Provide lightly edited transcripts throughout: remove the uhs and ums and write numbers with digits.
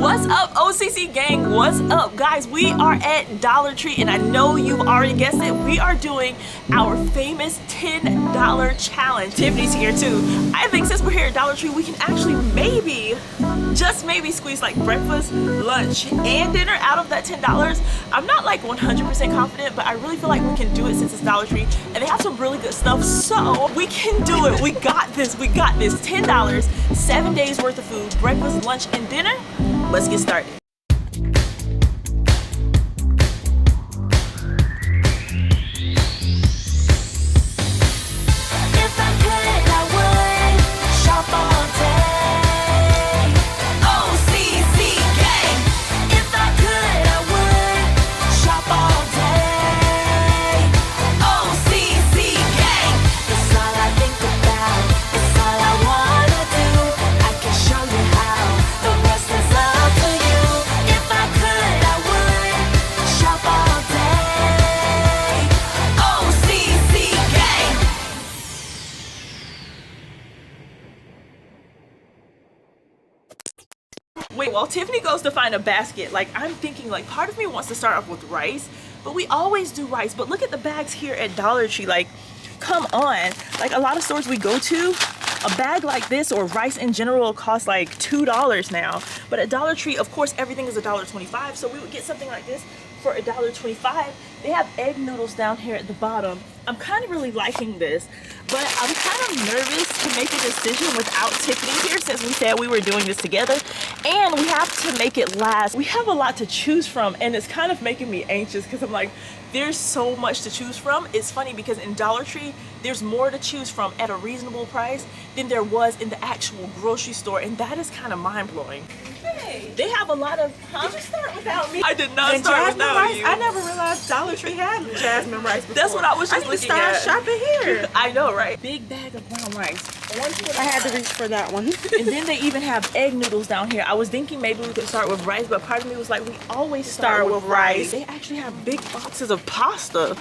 What's up, OCC gang? What's up, guys? We are at Dollar Tree, and I know you've already guessed it. We are doing our famous $10 challenge. Tiffany's here too. I think since we're here at Dollar Tree, we can actually maybe, just maybe, squeeze like breakfast, lunch, and dinner out of that $10. I'm not like 100% confident, but I really feel like we can do it since it's Dollar Tree, and they have some really good stuff, so we can do it. We got this. We got this. $10, 7 days worth of food, breakfast, lunch, and dinner. Let's get started. Wait, while Tiffany goes to find a basket, like I'm thinking, like part of me wants to start off with rice, but we always do rice. But look at the bags here at Dollar Tree, like come on. Like a lot of stores we go to, a bag like this or rice in general costs like $2 now. But at Dollar Tree, of course, everything is $1.25. So we would get something like this for $1.25. They have egg noodles down here at the bottom. I'm kind of really liking this, but I'm kind of nervous to make a decision without Tiffany here since we said we were doing this together, and we have to make it last. We have a lot to choose from, and it's kind of making me anxious because I'm like, there's so much to choose from. It's funny because in Dollar Tree, there's more to choose from at a reasonable price than there was in the actual grocery store, and that is kind of mind-blowing. Hey, they have a lot of, Did you start without me? I did not start without rice? you. I never realized Dollar Tree had jasmine rice before. That's what I was just looking at. I need to start shopping here. I know, right? Big bag of brown rice. I had to reach for that one. And then they even have egg noodles down here. I was thinking maybe we could start with rice, but part of me was like, we always start with rice. They actually have big boxes of pasta.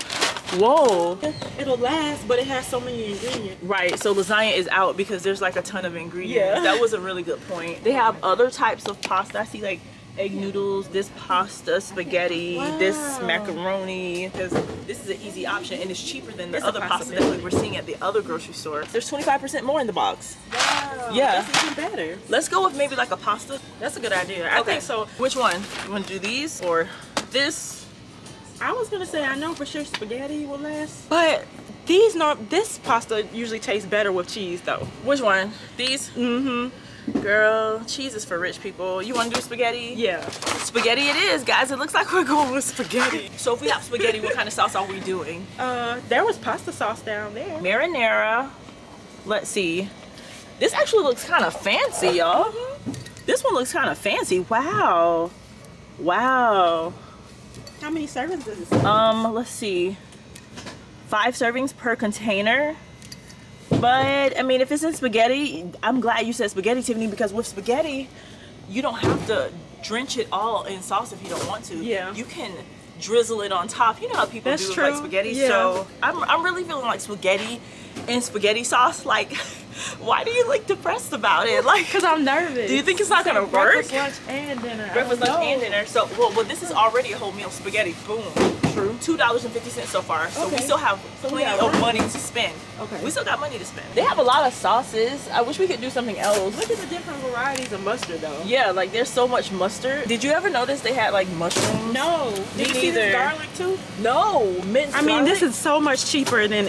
Whoa. It'll last, but it has so many ingredients. Right, so lasagna is out because there's like a ton of ingredients. Yeah. That was a really good point. They have other types of pasta. I see like egg noodles, this pasta, spaghetti, this macaroni, because this is an easy option and it's cheaper than the other pasta that we were seeing at the other grocery store. There's 25% more in the box. Wow, yeah, that's even better. Let's go with maybe like a pasta. That's a good idea. I think so. Which one? You want to do these or this? I was gonna say I know for sure spaghetti will last, but this pasta usually tastes better with cheese though. Which one? These? Mm-hmm. Girl, cheese is for rich people. You want to do spaghetti? Yeah. Spaghetti it is, guys. It looks like we're going with spaghetti. So if we have spaghetti, what kind of sauce are we doing? There was pasta sauce down there. Marinara. Let's see. This actually looks kind of fancy, y'all. This one looks kind of fancy. Wow. Wow. How many servings is this? Let's see. 5 servings per container. But I mean, if it's in spaghetti, I'm glad you said spaghetti, Tiffany, because with spaghetti, you don't have to drench it all in sauce if you don't want to. Yeah. You can drizzle it on top. You know how people do with like spaghetti. Yeah. So I'm really feeling like spaghetti and spaghetti sauce. Like, why do you look depressed about it? Like, because I'm nervous. Do you think it's not gonna work? Breakfast, lunch, and dinner. Breakfast, lunch, and dinner. So, well, this is already a whole meal spaghetti. Boom. True. $2.50 so far. So we still have plenty of money to spend. Okay. We still got money to spend. They have a lot of sauces. I wish we could do something else. Look at the different varieties of mustard though. Yeah, like there's so much mustard. Did you ever notice they had like mushrooms? No. Did you see this garlic too? No. Minced garlic. I mean, this is so much cheaper than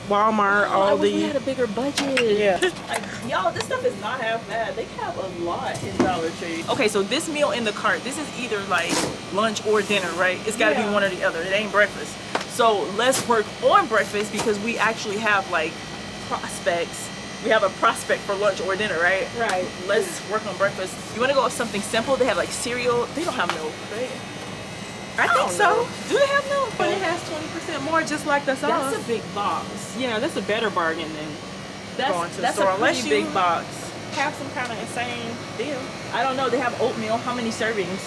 Walmart, I wish we had a bigger budget. Yeah. Like, y'all, this stuff is not half bad. They have a lot in Dollar Tree. Okay, so this meal in the cart, this is either like lunch or dinner, right? It's gotta be one or the other. It ain't breakfast. So let's work on breakfast because we actually have like prospects. We have a prospect for lunch or dinner, right? Right. Let's work on breakfast. You wanna go with something simple? They have like cereal. They don't have milk, right? I think so. Do they have milk? But it has 20% more, just like the sauce. That's a big box. Yeah, that's a better bargain than going to the store. That's a pretty big box. Have some kind of insane deal. I don't know. They have oatmeal. How many servings?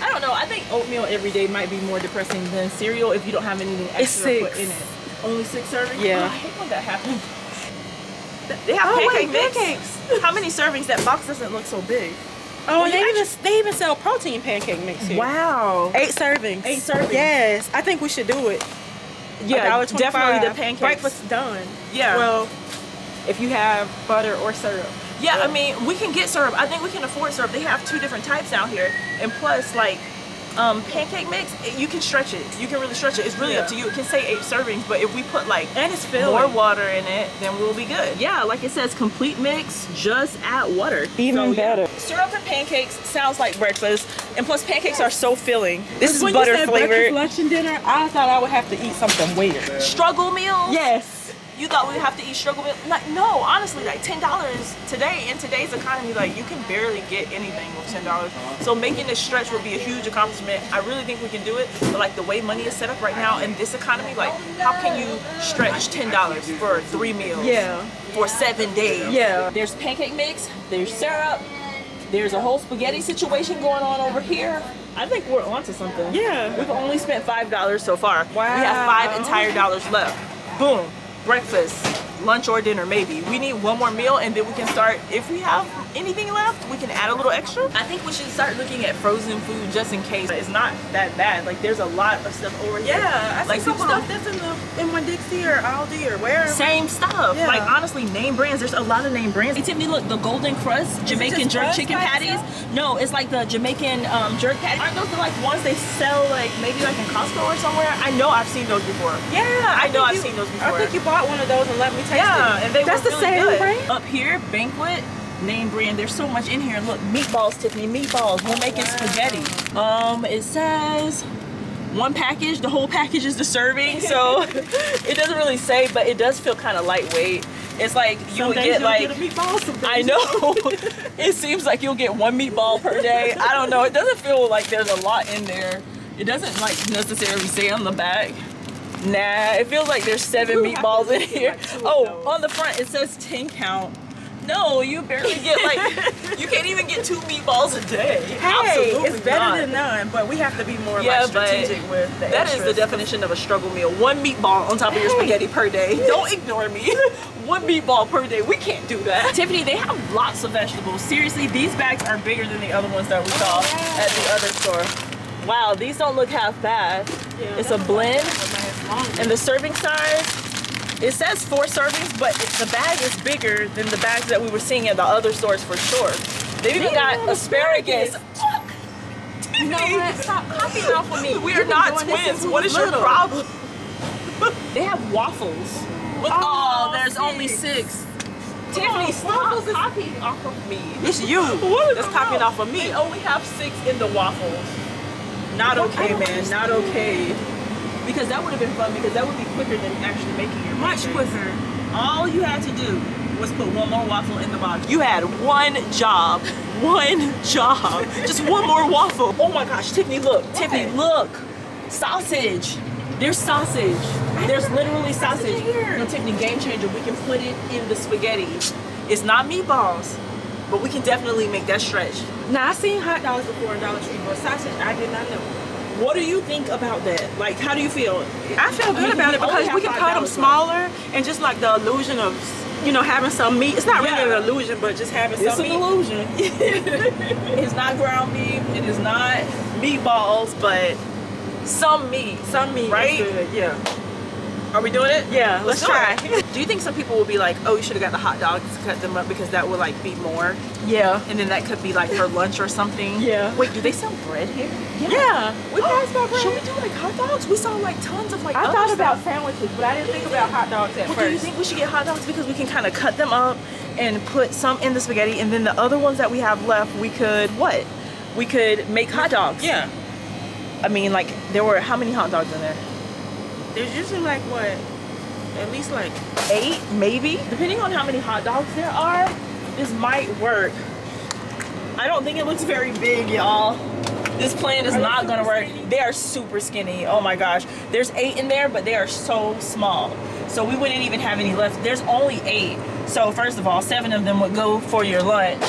I don't know. I think oatmeal every day might be more depressing than cereal if you don't have anything extra put in it. Only 6 servings? Yeah. Oh, I hate when that happens. They have pancakes. How many servings? That box doesn't look so big. Oh, Well, and they even sell protein pancake mix here. Wow. 8 servings. 8 servings. Yes, I think we should do it. Yeah, $1.25. definitely the pancakes. Breakfast done. Yeah. Well, if you have butter or syrup. Yeah, I mean, we can get syrup. I think we can afford syrup. They have 2 different types out here. And plus, like, pancake mix, you can stretch it. You can really stretch it. It's really up to you. It can say 8 servings, but if we put like And it's filling. more water in it, then we'll be good. Yeah, like it says, complete mix, just add water. Even better. Syrup and pancakes sounds like breakfast, and plus pancakes are so filling. This is When butter you said flavored. breakfast, lunch, and dinner, I thought I would have to eat something weird. Struggle meals? Yes. You thought we'd have to eat struggle meals? Like, no, honestly, like $10 today, in today's economy, like you can barely get anything with $10. So making this stretch would be a huge accomplishment. I really think we can do it, but like the way money is set up right now in this economy, like how can you stretch $10 for 3 meals? Yeah. For 7 days? Yeah. There's pancake mix, there's syrup, there's a whole spaghetti situation going on over here. I think we're onto something. Yeah. We've only spent $5 so far. Wow. We have 5 entire dollars left. Boom. Breakfast, lunch, or dinner maybe. We need one more meal and then we can start, if we have anything left, we can add a little extra. I think we should start looking at frozen food just in case. It's not that bad. Like there's a lot of stuff over here. Yeah, I like see some stuff that's in Winn-Dixie or Aldi or wherever. Same stuff. Yeah. Like honestly, name brands. There's a lot of name brands. Hey Tiffany, look, the Golden Crust Jamaican jerk crust chicken by patties. itself? No, it's like the Jamaican jerk patties. Aren't those the like ones they sell like maybe like in Costco or somewhere? I know I've seen those before. Yeah, I know I've seen those before. I think you bought one of those and let me taste it. Yeah, and they That's were the really same good. brand? Up here, Banquet, name brand. There's so much in here. Look, meatballs, Tiffany, meatballs. We're making spaghetti. It says 1 package. The whole package is the serving, so it doesn't really say, but it does feel kind of lightweight. It's like you would get like, a meatball, some days I know. It seems like you'll get 1 meatball per day. I don't know. It doesn't feel like there's a lot in there. It doesn't like necessarily say on the back. Nah, it feels like there's 7 meatballs in here. Oh, on the front it says 10 count. No, you barely get like, you can't even get 2 meatballs a day. Hey, Absolutely it's better not. than none, but we have to be more Yeah, like strategic but with the that is the extras. definition of a struggle meal. 1 meatball on top of your spaghetti per day. Don't ignore me. 1 meatball per day. We can't do that. Tiffany, they have lots of vegetables. Seriously, these bags are bigger than the other ones that we saw at the other store. Wow, these don't look half bad. Yeah, It's a blend. Longer. And the serving size, it says 4 servings, but the bag is bigger than the bags that we were seeing at the other stores for sure. They've even got asparagus. You know what? Stop copying off of me. We You are been not doing this twins. since we What was is your little. problem? They have waffles. Oh, There's 6. only 6. Tiffany, stop copying off of me. It's you What is that's the copying problem? off of me. They only have 6 in the waffles. Not okay, man. Not okay. Because that would have been fun because that would be quicker than actually making your Much pancakes. quicker. All you had to do was put 1 more waffle in the box. You had 1 job. 1 job. Just 1 more waffle. Oh my gosh, Tiffany, look. Tiffany, look. Sausage. There's sausage. There's literally sausage. No, Tiffany, game changer. We can put it in the spaghetti. It's not meatballs, but we can definitely make that stretch. Now, I seen hot dogs before in Dollar Tree, but sausage, I did not know. What do you think about that? Like, how do you feel? I feel good about it because we can cut them smaller and just like the illusion of, you know, having some meat. It's not really an illusion, but just having It's some an meat. illusion. It's not ground beef. It is not meatballs, but some meat. Some meat Right? is good, yeah. Are we doing it? Yeah, let's do try. it. Do you think some people will be like, oh, you should have got the hot dogs to cut them up because that would like be more? Yeah. And then that could be like for lunch or something? Yeah. Wait, do they sell bread here? Yeah. We passed by bread. Should we do like hot dogs? We saw like tons of like I other thought stuff. about sandwiches, but I didn't think about hot dogs at Well, first. do you think we should get hot dogs because we can kind of cut them up and put some in the spaghetti, and then the other ones that we have left, we could what? We could make hot dogs. Yeah. I mean, like there were how many hot dogs in there? There's usually like what? At least like 8, maybe, depending on how many hot dogs there are. This might work. I don't think it looks very big, y'all. This plan is not gonna work. They are super skinny. Oh my gosh. There's 8 in there, but they are so small. So we wouldn't even have any left. There's only 8. So first of all, 7 of them would go for your lunch.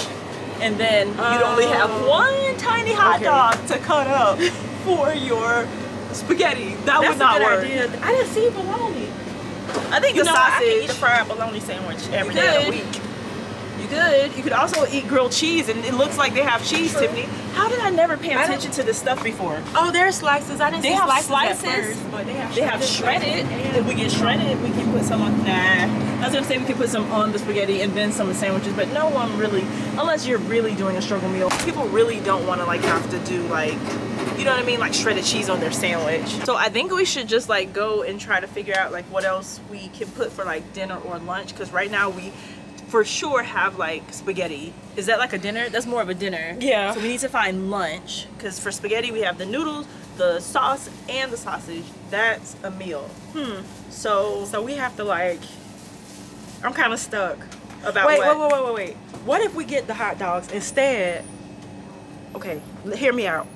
And then you'd only have 1 tiny hot dog to cut up for your spaghetti. That would not work. Idea. I didn't see bologna. I think You the know, I can eat a sausage. fried bologna sandwich every You day of the could. week. You You could. You could also eat grilled cheese, and it looks like they have cheese, Tiffany. How did I never pay attention to this stuff before? Oh, there's slices. I didn't see slices at first, but they have shredded. If we get shredded, we can put some on. Nah, I was gonna say we could put some on the spaghetti and then some of the sandwiches, but no one really, unless you're really doing a struggle meal, people really don't want to like have to do like, you know what I mean, like shredded cheese on their sandwich. So I think we should just like go and try to figure out like what else we can put for like dinner or lunch, because right now we for sure have like spaghetti. Is that like a dinner? That's more of a dinner. Yeah. So we need to find lunch, because for spaghetti we have the noodles, the sauce, and the sausage. That's a meal. So we have to like, I'm kind of stuck about wait. What if we get the hot dogs instead? Okay, hear me out.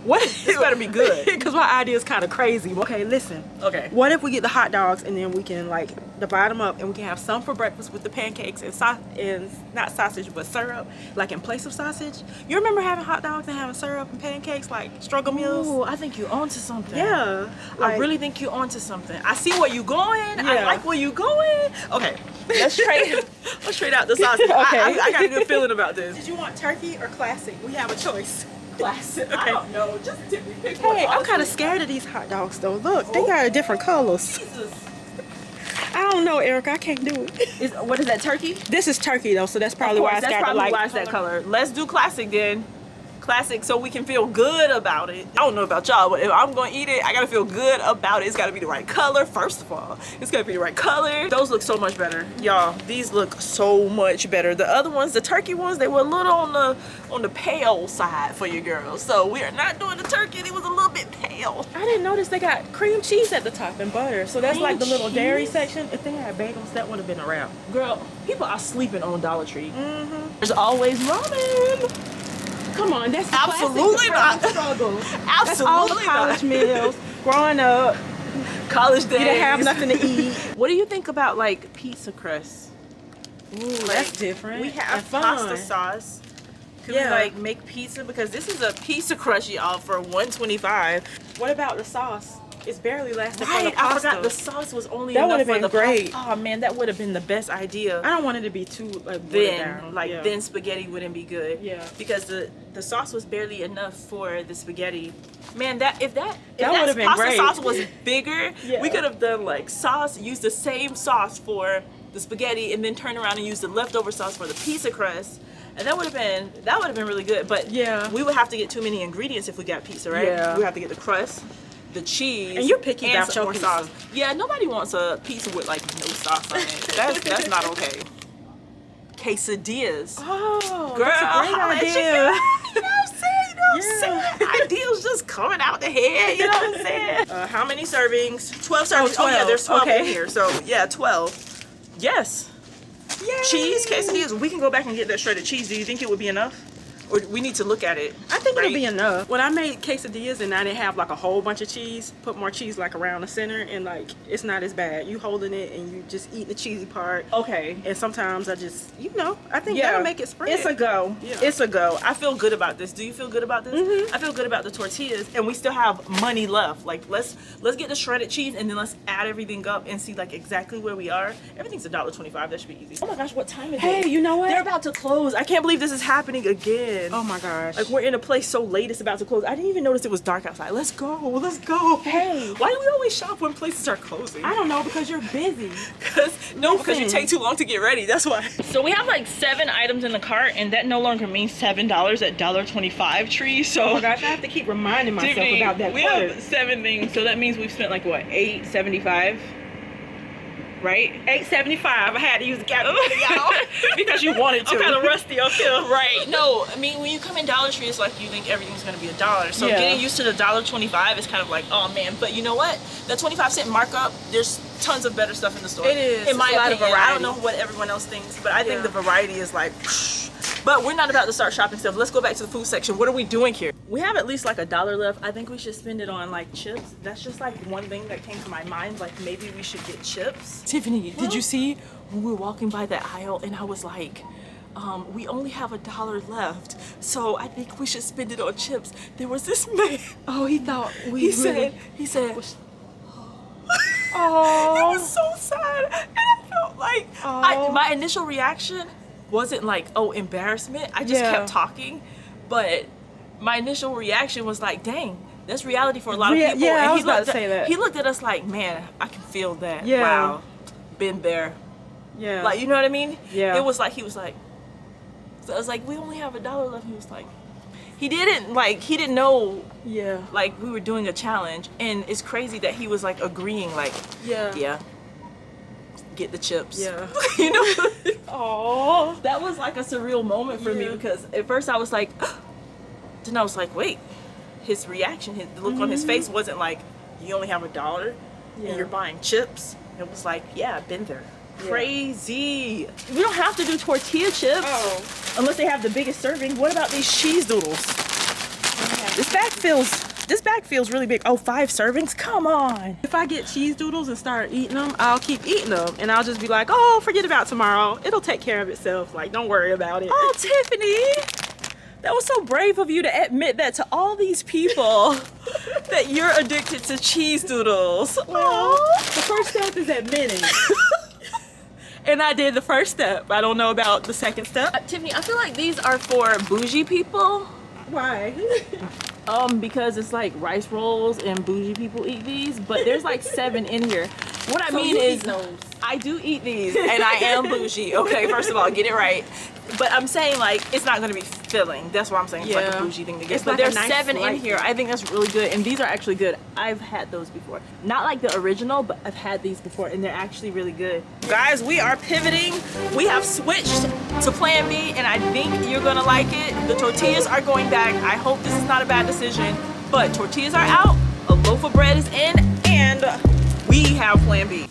What? This better be good. Because my idea is kind of crazy. Okay, listen. Okay. What if we get the hot dogs and then we can like divide them up and we can have some for breakfast with the pancakes and not sausage but syrup, like in place of sausage. You remember having hot dogs and having syrup and pancakes like struggle meals? Oh, I think you onto something. Yeah. I really think you onto something. I see where you going. Yeah. I like where you going. Okay. Let's trade out the sausage. Okay. I got a good feeling about this. Did you want turkey or classic? We have a choice. Classic. Okay. I don't know. Just pick one. Hey, I'm kind of scared of these hot dogs though. Look, they got different colors. Jesus. I don't know, Erica. I can't do it. What is that, turkey? This is turkey though, so that's probably why it's got the light why it's that color. Let's do classic then. Classic, so we can feel good about it. I don't know about y'all, but if I'm gonna eat it, I gotta feel good about it. It's gotta be the right color, first of all. It's gotta be the right color. Those look so much better. Y'all, these look so much better. The other ones, the turkey ones, they were a little on the pale side for you girls. So we are not doing the turkey, it was a little bit pale. I didn't notice they got cream cheese at the top and butter. So that's Cream like the little dairy cheese? section. If they had bagels, that would have been a wrap. Girl, people are sleeping on Dollar Tree. There's always ramen. Come on, that's the Absolutely classic not. struggle. Absolutely That's all the college not. meals. Growing up, College days. you didn't have nothing to eat. What do you think about like pizza crust? Ooh, that's different. We have and fun. pasta sauce. Could we like make pizza? Because this is a pizza crust, y'all, for $125. What about the sauce? It's barely lasting for the Right, pasta. I forgot the sauce was only That enough would've for been the great. pasta. Oh man, that would have been the best idea. I don't want it to be too like watered Then, down. like Yeah. then spaghetti wouldn't be good. Yeah. Because the sauce was barely enough for the spaghetti. Man, if that would've been pasta great. sauce was bigger, Yeah. we could have done like sauce, use the same sauce for the spaghetti, and then turn around and use the leftover sauce for the pizza crust. And that would have been really good. But Yeah. we would have to get too many ingredients if we got pizza, right? Yeah. We would have to get the crust, the cheese, And you're picky about some your more pizza. sauce. Yeah, nobody wants a pizza with like no sauce on it. That's not okay. Quesadillas. Oh, Girl, that's a holla great at idea. you, girl. You know what I'm saying? You know what I'm saying? Ideals just coming out the head. You know what I'm saying? How many servings? 12 servings. Oh, yeah, 12. there's 12 in Okay. here. So yeah, 12. Yes. Yay. Cheese quesadillas. We can go back and get that shredded cheese. Do you think it would be enough? Or we need to look at it. I think right? it'll be enough. When I made quesadillas and I didn't have like a whole bunch of cheese, put more cheese like around the center, and like it's not as bad. You holding it and you just eat the cheesy part. Okay. And sometimes I just, I think that'll make it spread. It's a go. Yeah. It's a go. I feel good about this. Do you feel good about this? I feel good about the tortillas, and we still have money left. Like let's get the shredded cheese, and then let's add everything up and see like exactly where we are. Everything's $1.25. That should be easy. Oh my gosh, what time is it? Hey, you know what? They're about to close. I can't believe this is happening again. Oh my gosh. Like we're in a place so late it's about to close. I didn't even notice it was dark outside. Let's go. Let's go. Hey. Why do we always shop when places are closing? I don't know, because you're busy. Because you take too long to get ready. That's why. So we have like 7 items in the cart, and that no longer means $7 at $1.25 Tree. So Oh my gosh, I have to keep reminding myself Tiffany, about that we word. have 7 things, so that means we've spent like what, $8.75, right? $8.75. I had to use the calculator, y'all. Because you wanted to. I'm kind of rusty up here. Right. No, I mean when you come in Dollar Tree, it's like you think everything's gonna be $1. So Yeah. getting used to the $1.25 is kind of like, oh man. But you know what? That 25-cent markup, there's tons of better stuff in the store. It is. In my It's a lot of opinion. I don't variety. know what everyone else thinks, but I think Yeah. the variety is like. But we're not about to start shopping stuff. Let's go back to the food section. What are we doing here? We have at least like $1 left. I think we should spend it on like chips. That's just like one thing that came to my mind. Like maybe we should get chips. Tiffany, did you see when we were walking by that aisle and I was like, we only have $1 left, so I think we should spend it on chips. There was this man. Oh, he thought He said, oh. it was so sad, and I felt like Oh. my initial reaction wasn't like, oh, embarrassment. I just kept talking. But my initial reaction was like, dang, that's reality for a lot of people. Yeah, and I was about to say that. He looked at us like, man, I can feel that. Yeah. Wow, been there. Yeah. Like, you know what I mean? Yeah. It was like, he was like, so I was like, we only have $1 left. He was like, he didn't know, Yeah. like, we were doing a challenge. And it's crazy that he was like agreeing, like, Yeah. get the chips. Yeah. You know? Oh. That was like a surreal moment for me, Yeah. because at first I was like, then I was like, wait, his reaction, the look on his face wasn't like, you only have $1 and you're buying chips. It was like, yeah, I've been there. Yeah. Crazy. We don't have to do tortilla chips unless they have the biggest serving. What about these cheese doodles? This bag feels really big. Oh, 5 servings? Come on. If I get cheese doodles and start eating them, I'll keep eating them. And I'll just be like, oh, forget about tomorrow. It'll take care of itself. Like, don't worry about it. Oh, Tiffany, that was so brave of you to admit that to all these people, that you're addicted to cheese doodles. Well, Aww. the first step is admitting. And I did the first step. I don't know about the second step. Tiffany, I feel like these are for bougie people. Why? Because it's like rice rolls and bougie people eat these, but there's like 7 in here. What I So mean you is, eat those. I do eat these, and I am bougie. Okay, first of all, get it right. But I'm saying, like, it's not gonna be filling. That's what I'm saying. It's like a Yeah. bougie thing to get. It's But like a there's nice 7 in slice. here. I think that's really good, and these are actually good. I've had those before. Not like the original, but I've had these before, and they're actually really good. Guys, we are pivoting. We have switched to Plan B, and I think you're gonna like it. The tortillas are going back. I hope this is not a bad decision, but tortillas are out, a loaf of bread is in, and we have Plan B.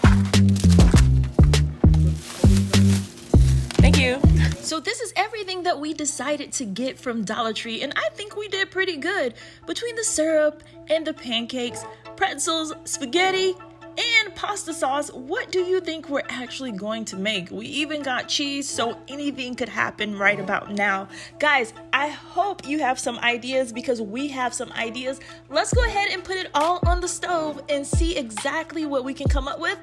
Thank you. So this is everything that we decided to get from Dollar Tree, and I think we did pretty good. Between the syrup and the pancakes, pretzels, spaghetti, and pasta sauce, what do you think we're actually going to make? We even got cheese, so anything could happen right about now. Guys, I hope you have some ideas, because we have some ideas. Let's go ahead and put it all on the stove and see exactly what we can come up with.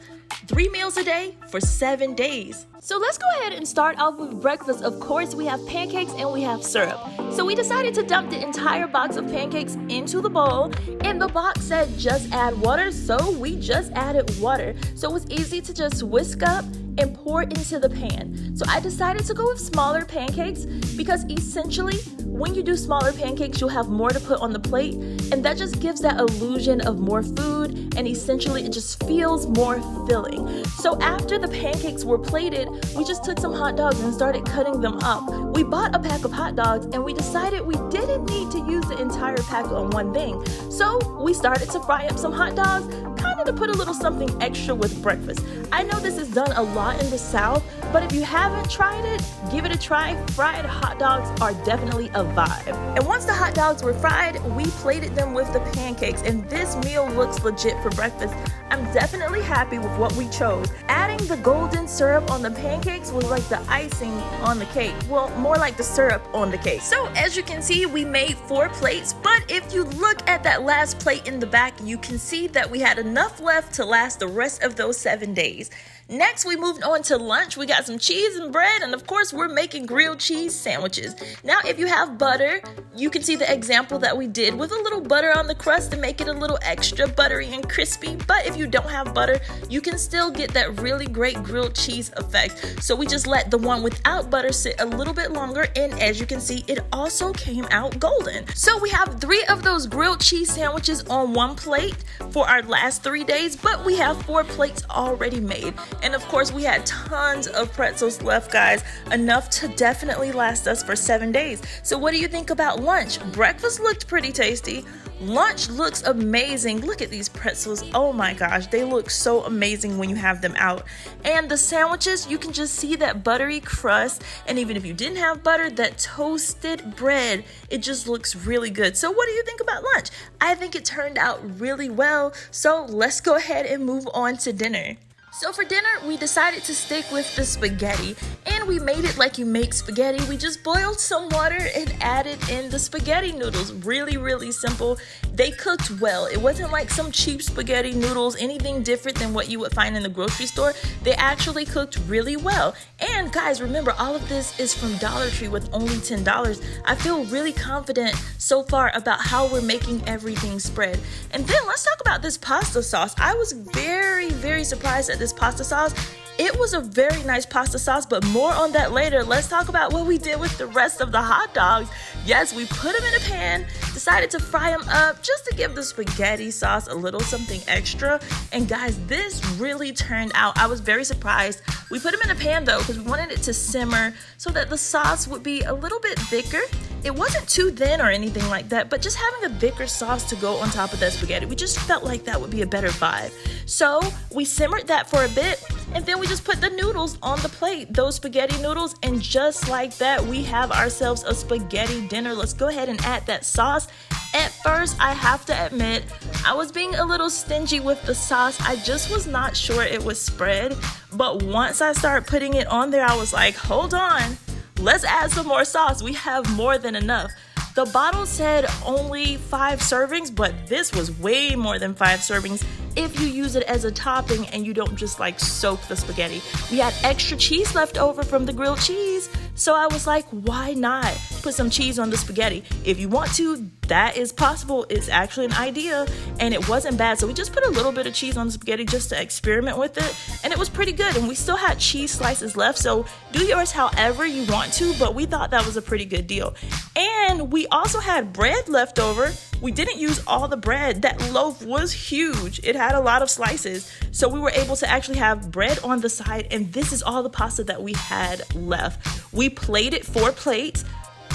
3 meals a day for 7 days. So let's go ahead and start off with breakfast. Of course, we have pancakes and we have syrup. So we decided to dump the entire box of pancakes into the bowl, and the box said just add water, so we just added water. So it was easy to just whisk up and pour into the pan. So I decided to go with smaller pancakes, because essentially when you do smaller pancakes, you'll have more to put on the plate, and that just gives that illusion of more food, and essentially it just feels more filling. So after the pancakes were plated, we just took some hot dogs and started cutting them up. We bought a pack of hot dogs, and we decided we didn't need to use the entire pack on one thing. So we started to fry up some hot dogs, kind of to put a little something extra with breakfast. I know this is done a lot in the South, but if you haven't tried it, give it a try. Fried hot dogs are definitely a vibe. And once the hot dogs were fried, we plated them with the pancakes, and this meal looks legit for breakfast. I'm definitely happy with what we chose. Adding the golden syrup on the pancakes was like the icing on the cake. Well, more like the syrup on the cake. So as you can see, we made 4 plates, but if you look at that last plate in the back, you can see that we had enough left to last the rest of those 7 days. Next, we moved on to lunch. We got some cheese and bread, and of course, we're making grilled cheese sandwiches. Now, if you have butter, you can see the example that we did with a little butter on the crust to make it a little extra buttery and crispy. But if you don't have butter, you can still get that really great grilled cheese effect. So we just let the one without butter sit a little bit longer, and as you can see, it also came out golden. So we have 3 of those grilled cheese sandwiches on one plate for our last 3 days, but we have 4 plates already made. And of course, we had tons of pretzels left, guys, enough to definitely last us for 7 days. So what do you think about lunch? Breakfast looked pretty tasty. Lunch looks amazing. Look at these pretzels. Oh my gosh, they look so amazing when you have them out. And the sandwiches, you can just see that buttery crust. And even if you didn't have butter, that toasted bread, it just looks really good. So what do you think about lunch? I think it turned out really well. So let's go ahead and move on to dinner. So for dinner, we decided to stick with the spaghetti, and we made it like you make spaghetti. We just boiled some water and added in the spaghetti noodles. Really, really simple. They cooked well. It wasn't like some cheap spaghetti noodles, anything different than what you would find in the grocery store. They actually cooked really well. And guys, remember, all of this is from Dollar Tree with only $10. I feel really confident so far about how we're making everything spread. And then let's talk about this pasta sauce. I was very, very surprised at this pasta sauce. It was a very nice pasta sauce, but more on that later. Let's talk about what we did with the rest of the hot dogs. Yes, we put them in a pan, decided to fry them up just to give the spaghetti sauce a little something extra. And guys, this really turned out. I was very surprised. We put them in a pan though, because we wanted it to simmer so that the sauce would be a little bit thicker. It wasn't too thin or anything like that, but just having a thicker sauce to go on top of that spaghetti, we just felt like that would be a better vibe. So we simmered that for a bit, and then we just put the noodles on the plate, those spaghetti noodles, and just like that, we have ourselves a spaghetti dinner. Let's go ahead and add that sauce. At first, I have to admit, I was being a little stingy with the sauce. I just was not sure it would spread, but once I started putting it on there, I was like, hold on. Let's add some more sauce. We have more than enough. The bottle said only 5 servings, but this was way more than 5 servings if you use it as a topping and you don't just like soak the spaghetti. We had extra cheese left over from the grilled cheese, so I was like, why not put some cheese on the spaghetti? If you want to, that is possible. It's actually an idea, and it wasn't bad. So we just put a little bit of cheese on the spaghetti just to experiment with it, and it was pretty good. And we still had cheese slices left, so do yours however you want to, but we thought that was a pretty good deal. And we also had bread left over. We didn't use all the bread. That loaf was huge. It had a lot of slices, so we were able to actually have bread on the side, and this is all the pasta that we had left. We plated 4 plates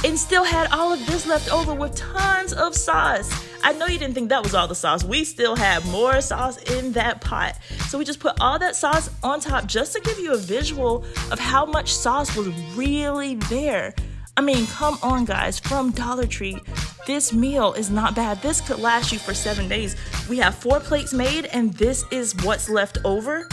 and still had all of this left over with tons of sauce. I know you didn't think that was all the sauce. We still had more sauce in that pot. So we just put all that sauce on top just to give you a visual of how much sauce was really there. I mean, come on guys, from Dollar Tree, this meal is not bad. This could last you for 7 days. We have 4 plates made, and this is what's left over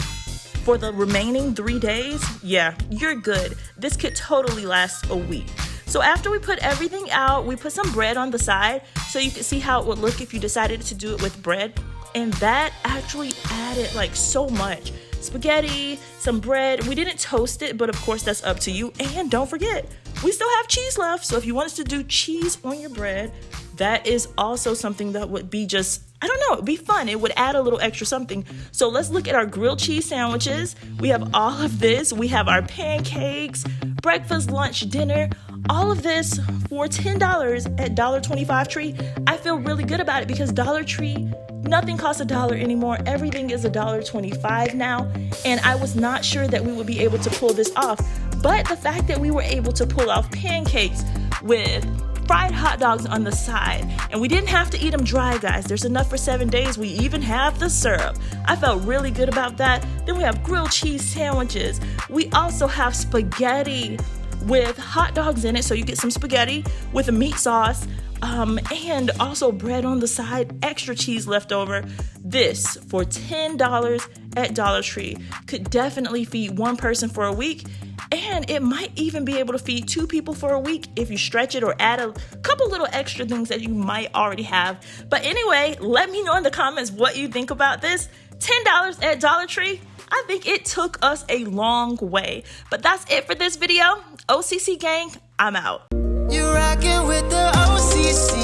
for the remaining 3 days. Yeah, you're good. This could totally last a week. So after we put everything out, we put some bread on the side so you could see how it would look if you decided to do it with bread. And that actually added like so much. Spaghetti, some bread. We didn't toast it, but of course that's up to you. And don't forget, we still have cheese left. So if you wanted to do cheese on your bread, that is also something that would be just, I don't know, it'd be fun. It would add a little extra something. So let's look at our grilled cheese sandwiches. We have all of this. We have our pancakes, breakfast, lunch, dinner. All of this for $10 at $1.25 Tree. I feel really good about it because Dollar Tree, nothing costs $1 anymore. Everything is $1.25 now. And I was not sure that we would be able to pull this off. But the fact that we were able to pull off pancakes with fried hot dogs on the side, and we didn't have to eat them dry, guys. There's enough for 7 days. We even have the syrup. I felt really good about that. Then we have grilled cheese sandwiches. We also have spaghetti with hot dogs in it, so you get some spaghetti with a meat sauce, and also bread on the side, extra cheese left over. This for $10 at Dollar Tree could definitely feed 1 person for a week, and it might even be able to feed 2 people for a week if you stretch it or add a couple little extra things that you might already have. But anyway, let me know in the comments what you think about this. $10 at Dollar Tree. I think it took us a long way. But that's it for this video. OCC gang, I'm out. You're rocking with the OCC.